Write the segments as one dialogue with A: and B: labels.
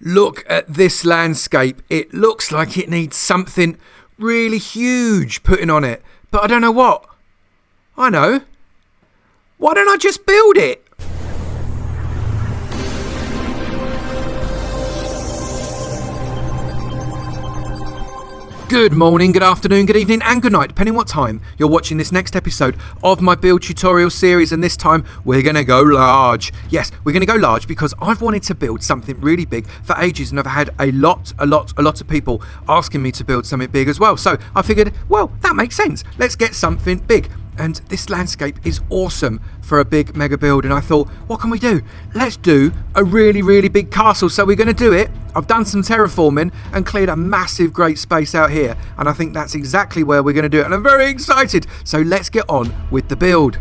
A: Look at this landscape. It looks like it needs something really huge putting on it. But I don't know what. I know. Why don't I just build it? Good morning, good afternoon, good evening and good night, depending what time you're watching this next episode of my build tutorial series, and this time we're going to go large. Yes, we're going to go large because I've wanted to build something really big for ages, and I've had a lot of people asking me to build something big as well. So I figured, well, that makes sense. Let's get something big. And this landscape is awesome for a big mega build, and I thought, what can we do? Let's do a really big castle. So we're going to do it. I've done some terraforming and cleared a massive great space out here, and I think that's exactly where we're going to do it, and I'm very excited. So let's get on with the build.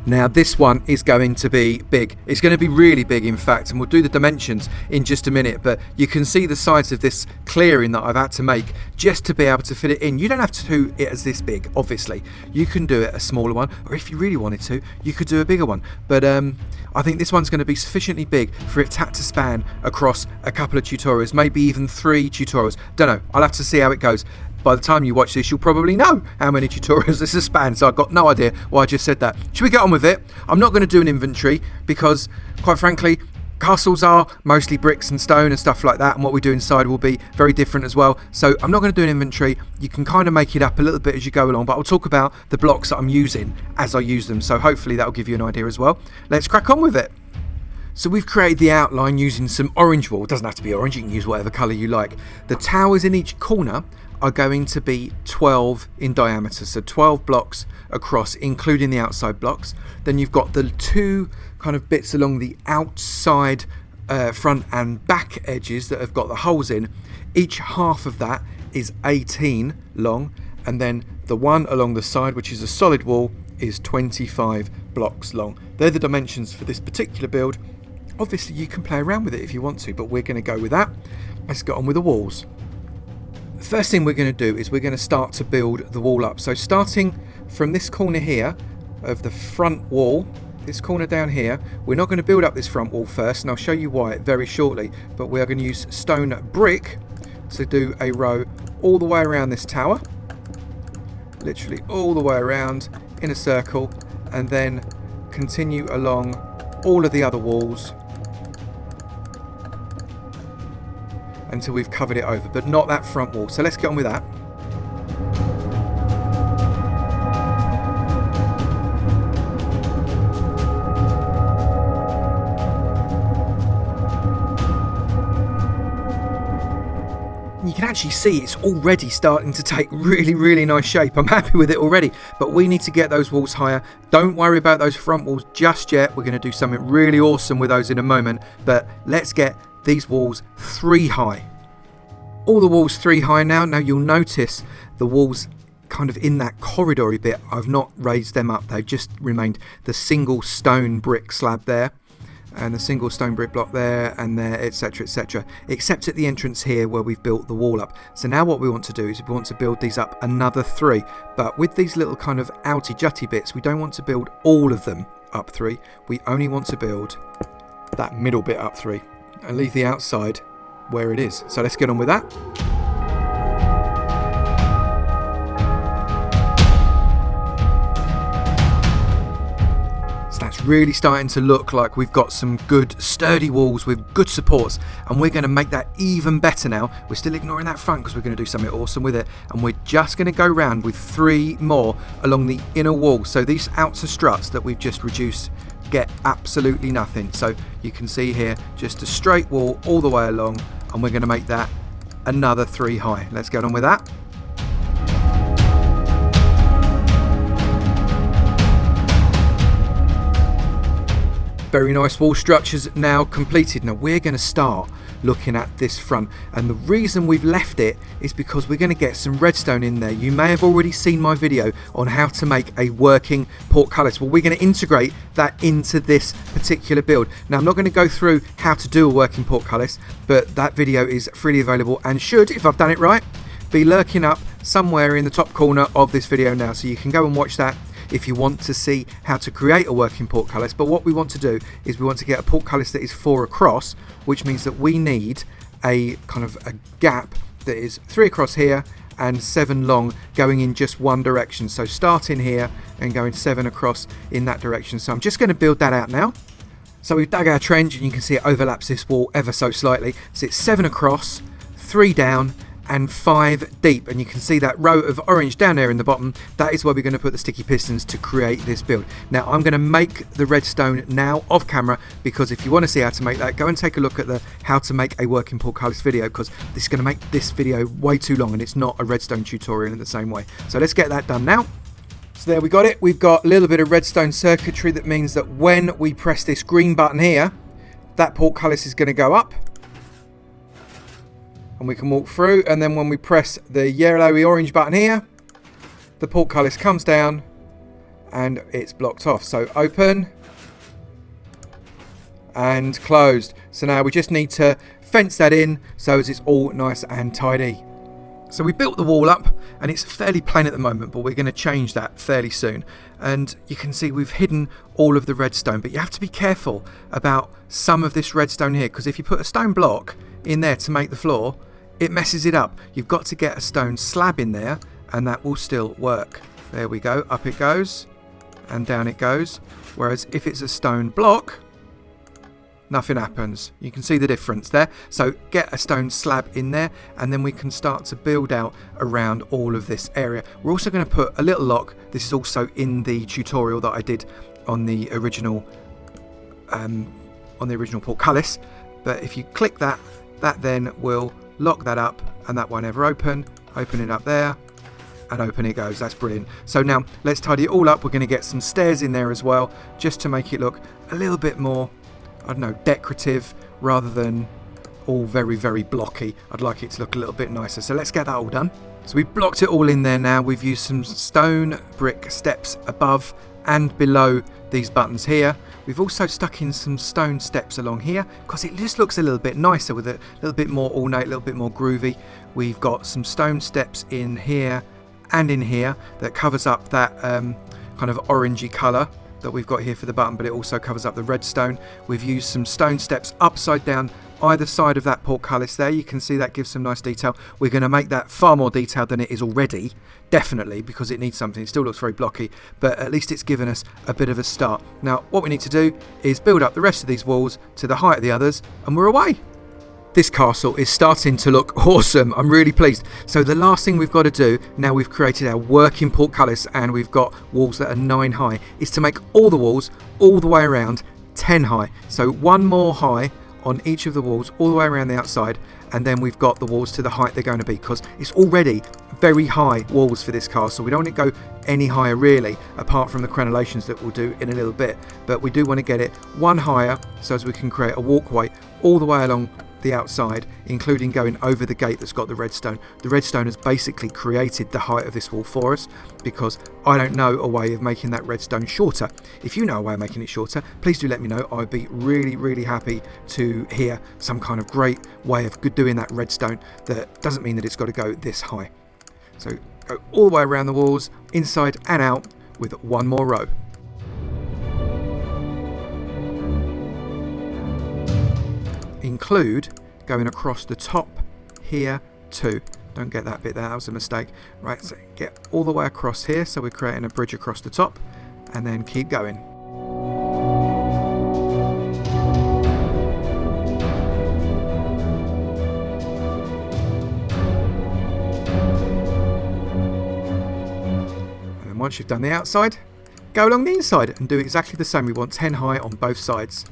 A: Now this one is going to be big. It's going to be really big, in fact, and we'll do the dimensions in just a minute, but you can see the size of this clearing that I've had to make just to be able to fit it in. You don't have to do it as this big, obviously. You can do it a smaller one, or if you really wanted to, you could do a bigger one. But I think this one's going to be sufficiently big for it to span across a couple of tutorials, maybe even 3 tutorials. Don't know. I'll have to see how it goes. By the time you watch this, you'll probably know how many tutorials this has spanned, so I've got no idea why I just said that. Should we get on with it? I'm not going to do an inventory because, quite frankly, castles are mostly bricks and stone and stuff like that, and what we do inside will be very different as well. So I'm not going to do an inventory. You can kind of make it up a little bit as you go along, but I'll talk about the blocks that I'm using as I use them, so hopefully that'll give you an idea as well. Let's crack on with it. So we've created the outline using some orange wool. It doesn't have to be orange, you can use whatever colour you like. The towers in each corner are going to be 12 in diameter, so 12 blocks across, including the outside blocks. Then you've got the 2 kind of bits along the outside front and back edges that have got the holes in. Each half of that is 18 long, and then the one along the side, which is a solid wall, is 25 blocks long. They're the dimensions for this particular build. Obviously you can play around with it if you want to, but we're going to go with that. Let's get on with the walls. First thing we're going to do is we're going to start to build the wall up. So starting from this corner here of the front wall, this corner down here, we're not going to build up this front wall first, and I'll show you why very shortly, but we are going to use stone brick to do a row all the way around this tower, literally all the way around in a circle, and then continue along all of the other walls until we've covered it over, but not that front wall. So let's get on with that. You can actually see it's already starting to take really nice shape. I'm happy with it already, but we need to get those walls higher. Don't worry about those front walls just yet. We're going to do something really awesome with those in a moment, but let's get these walls 3 high. All the walls 3 high now. Now you'll notice the walls kind of in that corridory bit, I've not raised them up. They've just remained the single stone brick slab there, and the single stone brick block there and there, etc, except at the entrance here where we've built the wall up. So now what we want to do is we want to build these up another 3, but with these little kind of outy jutty bits, we don't want to build all of them up 3. We only want to build that middle bit up 3 and leave the outside where it is. So let's get on with that. So that's really starting to look like we've got some good sturdy walls with good supports, and we're going to make that even better now. We're still ignoring that front because we're going to do something awesome with it, and we're just going to go round with 3 more along the inner wall. So these outer struts that we've just reduced get absolutely nothing. So you can see here just a straight wall all the way along, and we're going to make that another 3 high. Let's get on with that. Very nice wall structures now completed. Now we're going to start looking at this front, and the reason we've left it is because we're going to get some redstone in there. You may have already seen my video on how to make a working portcullis. Well, we're going to integrate that into this particular build. Now I'm not going to go through how to do a working portcullis, but that video is freely available and should, if I've done it right, be lurking up somewhere in the top corner of this video now, so you can go and watch that if you want to see how to create a working portcullis. But what we want to do is we want to get a portcullis that is 4 across, which means that we need a kind of a gap that is 3 across here and 7 long, going in just one direction. So starting here and going 7 across in that direction. So I'm just going to build that out now. So we've dug our trench, and you can see it overlaps this wall ever so slightly. So it's 7 across, 3 down and 5 deep, and you can see that row of orange down there in the bottom. That is where we're going to put the sticky pistons to create this build. Now I'm going to make the redstone now off camera, because if you want to see how to make that, go and take a look at the how to make a working portcullis video, because this is going to make this video way too long and it's not a redstone tutorial in the same way. So let's get that done now. So there we got it. We've got a little bit of redstone circuitry that means that when we press this green button here, that portcullis is going to go up and we can walk through, and then when we press the yellowy orange button here, the portcullis comes down and it's blocked off. So open and closed. So now we just need to fence that in so as it's all nice and tidy. So we built the wall up and it's fairly plain at the moment, but we're going to change that fairly soon. And you can see we've hidden all of the redstone, but you have to be careful about some of this redstone here, because if you put a stone block in there to make the floor, it messes it up. You've got to get a stone slab in there and that will still work. There we go, up it goes and down it goes. Whereas if it's a stone block, nothing happens. You can see the difference there. So get a stone slab in there and then we can start to build out around all of this area. We're also going to put a little lock. This is also in the tutorial that I did on the original portcullis. But if you click that, that then will lock that up and that won't ever open. Open it up there and open it goes. That's brilliant. So now let's tidy it all up. We're going to get some stairs in there as well, just to make it look a little bit more, I don't know, decorative rather than all very, very blocky. I'd like it to look a little bit nicer. So let's get that all done. So we've blocked it all in there now. We've used some stone brick steps above and below these buttons here. We've also stuck in some stone steps along here because it just looks a little bit nicer, with a little bit more ornate, a little bit more groovy. We've got some stone steps in here and in here that covers up that kind of orangey colour that we've got here for the button, but it also covers up the redstone. We've used some stone steps upside down either side of that portcullis there. You can see that gives some nice detail. We're going to make that far more detailed than it is already, definitely, because it needs something. It still looks very blocky, but at least it's given us a bit of a start. Now what we need to do is build up the rest of these walls to the height of the others and we're away. This castle is starting to look awesome. I'm really pleased. So the last thing we've got to do, now we've created our working portcullis and we've got walls that are 9 high, is to make all the walls all the way around 10 high. So one more high on each of the walls all the way around the outside, and then we've got the walls to the height they're going to be, because it's already very high walls for this castle. We don't want to go any higher really, apart from the crenellations that we'll do in a little bit, but we do want to get it one higher so as we can create a walkway all the way along the outside, including going over the gate that's got the redstone. The redstone has basically created the height of this wall for us, because I don't know a way of making that redstone shorter. If you know a way of making it shorter, please do let me know. I'd be really, really happy to hear some kind of great way of doing that redstone that doesn't mean that it's got to go this high. So go all the way around the walls, inside and out, with one more row. Include going across the top here too. Don't get that bit there, that was a mistake. Right, so get all the way across here, so we're creating a bridge across the top, and then keep going. And then once you've done the outside, go along the inside and do exactly the same. We want 10 high on both sides.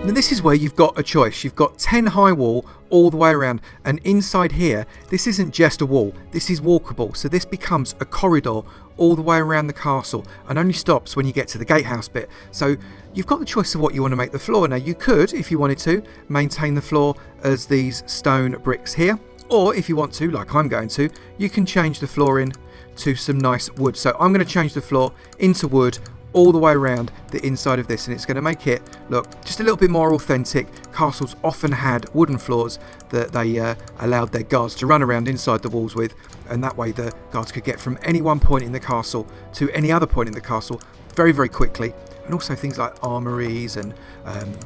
A: Now this is where you've got a choice. You've got 10 high wall all the way around, and inside here, this isn't just a wall, this is walkable. So this becomes a corridor all the way around the castle and only stops when you get to the gatehouse bit. So you've got the choice of what you want to make the floor. Now you could, if you wanted to, maintain the floor as these stone bricks here, or if you want to, like I'm going to, you can change the floor in to some nice wood. So I'm going to change the floor into wood all the way around the inside of this, and it's going to make it look just a little bit more authentic. Castles often had wooden floors that they allowed their guards to run around inside the walls with, and that way the guards could get from any one point in the castle to any other point in the castle very, very quickly. And also things like armories and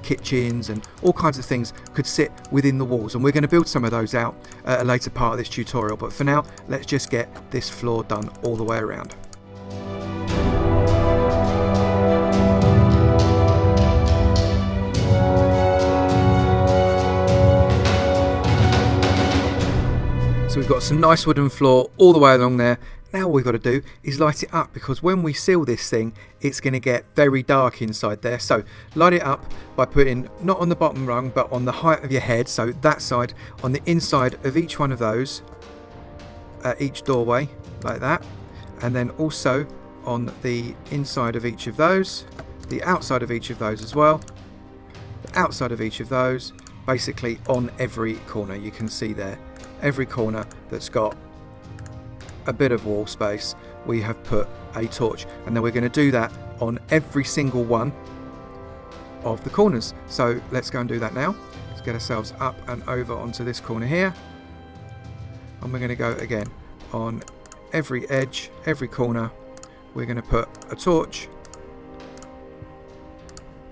A: kitchens and all kinds of things could sit within the walls, and we're going to build some of those out at a later part of this tutorial. But for now, let's just get this floor done all the way around. So we've got some nice wooden floor all the way along there. Now all we've got to do is light it up, because when we seal this thing, it's going to get very dark inside there. So light it up by putting, not on the bottom rung, but on the height of your head. So that side, on the inside of each one of those, each doorway, like that. And then also on the inside of each of those, the outside of each of those as well, the outside of each of those, basically on every corner. You can see there, every corner that's got a bit of wall space, we have put a torch, and then we're going to do that on every single one of the corners. So let's go and do that now. Let's get ourselves up and over onto this corner here, and we're going to go again on every edge, every corner. We're going to put a torch,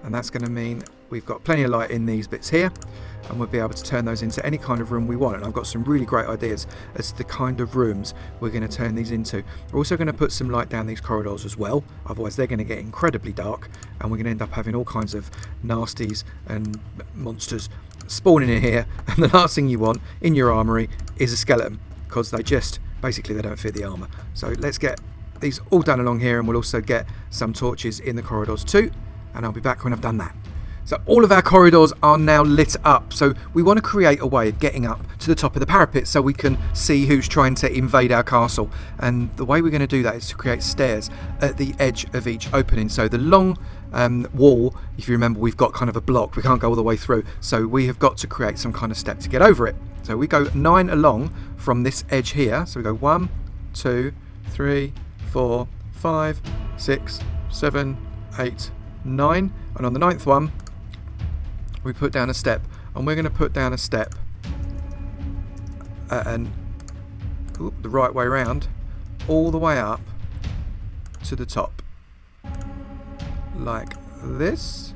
A: and that's going to mean we've got plenty of light in these bits here, and we'll be able to turn those into any kind of room we want. And I've got some really great ideas as to the kind of rooms we're going to turn these into. We're also going to put some light down these corridors as well, otherwise they're going to get incredibly dark, and we're going to end up having all kinds of nasties and monsters spawning in here. And the last thing you want in your armory is a skeleton, because they just, basically they don't fit the armor. So let's get these all done along here, and we'll also get some torches in the corridors too, and I'll be back when I've done that. So all of our corridors are now lit up. So we want to create a way of getting up to the top of the parapet so we can see who's trying to invade our castle. And the way we're going to do that is to create stairs at the edge of each opening. So the long wall, if you remember, we've got kind of a block. We can't go all the way through. So we have got to create some kind of step to get over it. So we go 9 along from this edge here. So we go 1, 2, 3, 4, 5, 6, 7, 8, 9. And on the 9th one, we put down a step, and we're going to put down a step and the right way around, all the way up to the top, like this.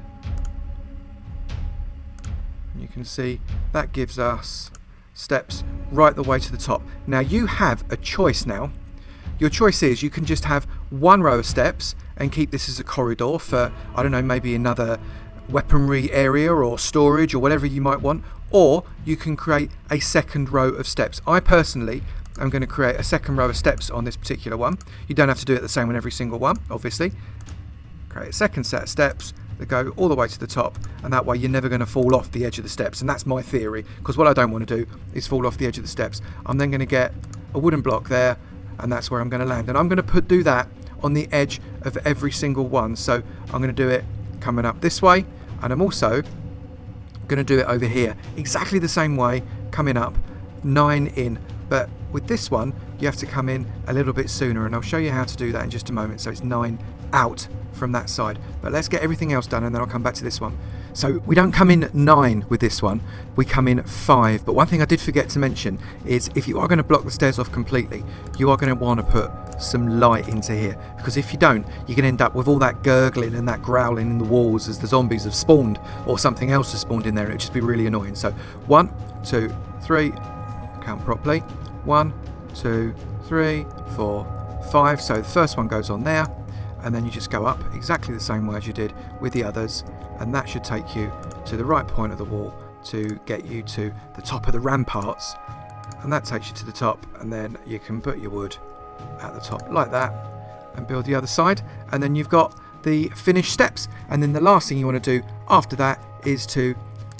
A: You can see that gives us steps right the way to the top. Now you have a choice now. Your choice is you can just have one row of steps and keep this as a corridor for, I don't know, maybe another weaponry area or storage or whatever you might want, or you can create a second row of steps. I personally am going to create a second row of steps on this particular one. You don't have to do it the same on every single one, obviously. Create a second set of steps that go all the way to the top, and that way you're never going to fall off the edge of the steps. And that's my theory, because what I don't want to do is fall off the edge of the steps. I'm then going to get a wooden block there, and that's where I'm going to land, and I'm going to do that on the edge of every single one. So I'm going to do it coming up this way, and I'm also going to do it over here exactly the same way, coming up 9 in. But with this one you have to come in a little bit sooner, and I'll show you how to do that in just a moment. So it's 9 out from that side, but let's get everything else done and then I'll come back to this one. So we don't come in 9 with this one, we come in 5. But one thing I did forget to mention is if you are going to block the stairs off completely, you are going to want to put some light into here, because if you don't, you can end up with all that gurgling and that growling in the walls as the zombies have spawned, or something else has spawned in there, and it'd just be really annoying. So 1, 2, 3, count properly, 1, 2, 3, 4, 5. So the first one goes on there, and then you just go up exactly the same way as you did with the others, and that should take you to the right point of the wall to get you to the top of the ramparts, and that takes you to the top, and then you can put your wood at the top like that and build the other side, and then you've got the finished steps. And then the last thing you want to do after that is to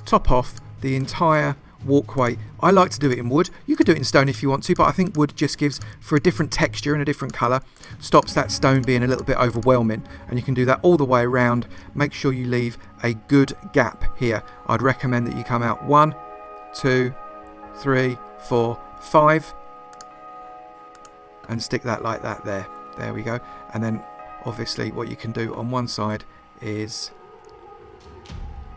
A: top off the entire walkway. I like to do it in wood. You could do it in stone if you want to, but I think wood just gives for a different texture and a different colour, stops that stone being a little bit overwhelming, and you can do that all the way around. Make sure you leave a good gap here. I'd recommend that you come out 1, 2, 3, 4, 5 and stick that like that there. There we go. And then obviously what you can do on one side is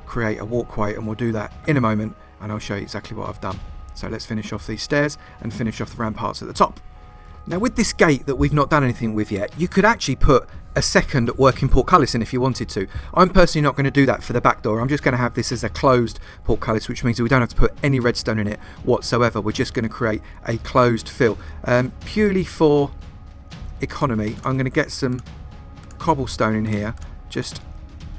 A: create a walkway, and we'll do that in a moment, and I'll show you exactly what I've done. So let's finish off these stairs and finish off the ramparts at the top. Now with this gate that we've not done anything with yet, you could actually put a second working portcullis in if you wanted to. I'm personally not going to do that for the back door. I'm just going to have this as a closed portcullis, which means that we don't have to put any redstone in it whatsoever. We're just going to create a closed fill. Purely for economy, I'm going to get some cobblestone in here, just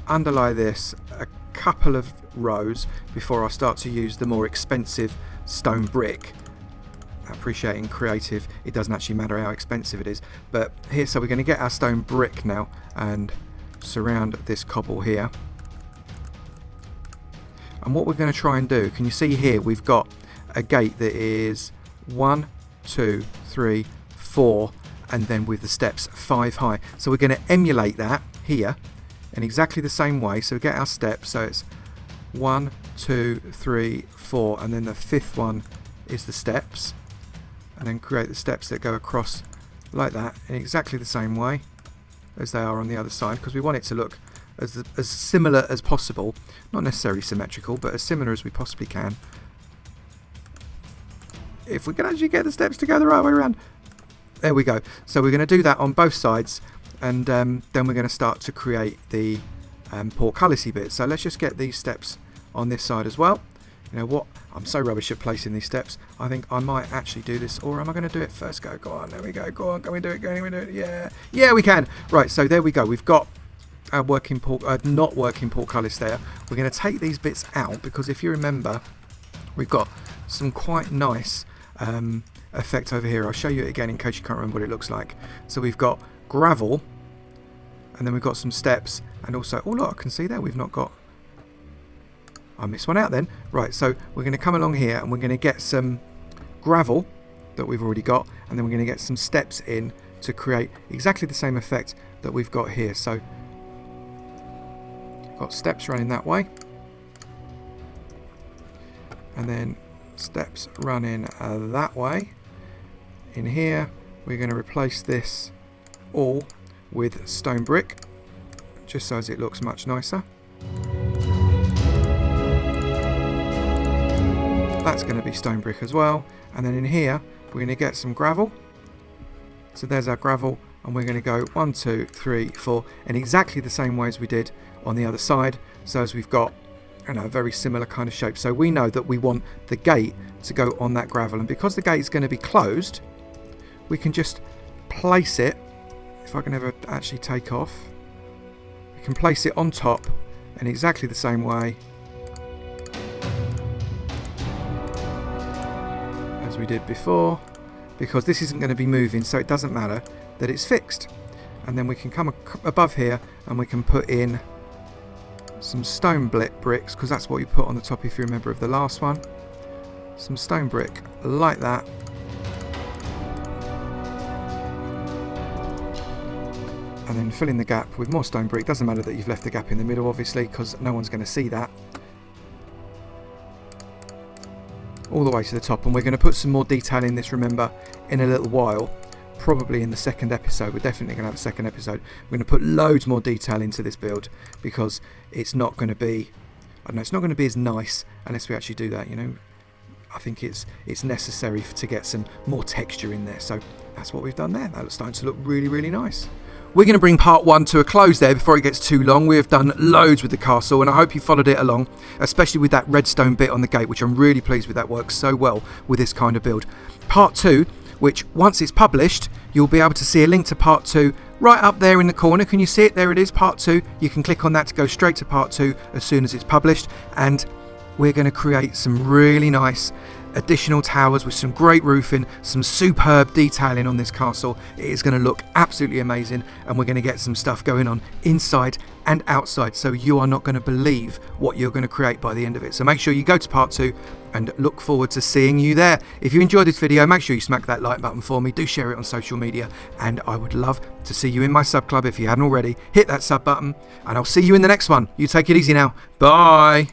A: underlie this a couple of rows before I start to use the more expensive stone brick. Appreciating creative, it doesn't actually matter how expensive it is, but here, so we're going to get our stone brick now and surround this cobble here. And what we're going to try and do, can you see here we've got a gate that is 1, 2, 3, 4, and then with the steps 5 high. So we're going to emulate that here in exactly the same way. So we get our steps, so it's 1, 2, 3, 4, and then the 5th one is the steps, and then create the steps that go across like that in exactly the same way as they are on the other side, because we want it to look as similar as possible, not necessarily symmetrical, but as similar as we possibly can. If we can actually get the steps to go the right way around. There we go. So we're going to do that on both sides, and then we're going to start to create the portcullis-y bit. So let's just get these steps on this side as well. You know what? I'm so rubbish at placing these steps. I think I might actually do this, or am I going to do it first? Go on, there we go. Go on, can we do it? Can we do it? Yeah, yeah, we can. Right, so there we go. We've got our not working portcullis there. We're going to take these bits out because if you remember, we've got some quite nice effect over here. I'll show you it again in case you can't remember what it looks like. So we've got gravel, and then we've got some steps, and also, oh look, I can see there we've not got. I missed one out then. Right, so we're going to come along here and we're going to get some gravel that we've already got, and then we're going to get some steps in to create exactly the same effect that we've got here. So got steps running that way, and then steps running that way. In here we're going to replace this all with stone brick, just so as it looks much nicer. That's going to be stone brick as well, and then in here we're going to get some gravel. So there's our gravel, and we're going to go 1, 2, 3, 4 in exactly the same way as we did on the other side, so as we've got, you know, a very similar kind of shape. So we know that we want the gate to go on that gravel, and because the gate is going to be closed, we can just place it, if I can ever actually take off, we can place it on top in exactly the same way as we did before, because this isn't going to be moving, so it doesn't matter that it's fixed. And then we can come above here and we can put in some stone bricks, because that's what you put on the top if you remember of the last one. Some stone brick like that, and then fill in the gap with more stone brick. Doesn't matter that you've left the gap in the middle, obviously, because no one's going to see that. All the way to the top, and we're going to put some more detail in this, remember, in a little while, probably in the second episode. We're definitely going to have a second episode. We're going to put loads more detail into this build, because it's not going to be, I don't know, it's not going to be as nice unless we actually do that, you know. I think it's necessary to get some more texture in there, so that's what we've done there. That's starting to look really, really nice. We're going to bring part 1 to a close there before it gets too long. We have done loads with the castle, and I hope you followed it along, especially with that redstone bit on the gate, which I'm really pleased with. That works so well with this kind of build. Part 2, which once it's published, you'll be able to see a link to part 2 right up there in the corner. Can you see it? There it is, part 2. You can click on that to go straight to part 2 as soon as it's published, and we're going to create some really nice additional towers with some great roofing, some superb detailing on this castle. It is going to look absolutely amazing, and we're going to get some stuff going on inside and outside, so you are not going to believe what you're going to create by the end of it. So make sure you go to part 2 and look forward to seeing you there. If you enjoyed this video, make sure you smack that like button for me. Do share it on social media, and I would love to see you in my sub club. If you hadn't already, hit that sub button, and I'll see you in the next one. You take it easy now. Bye.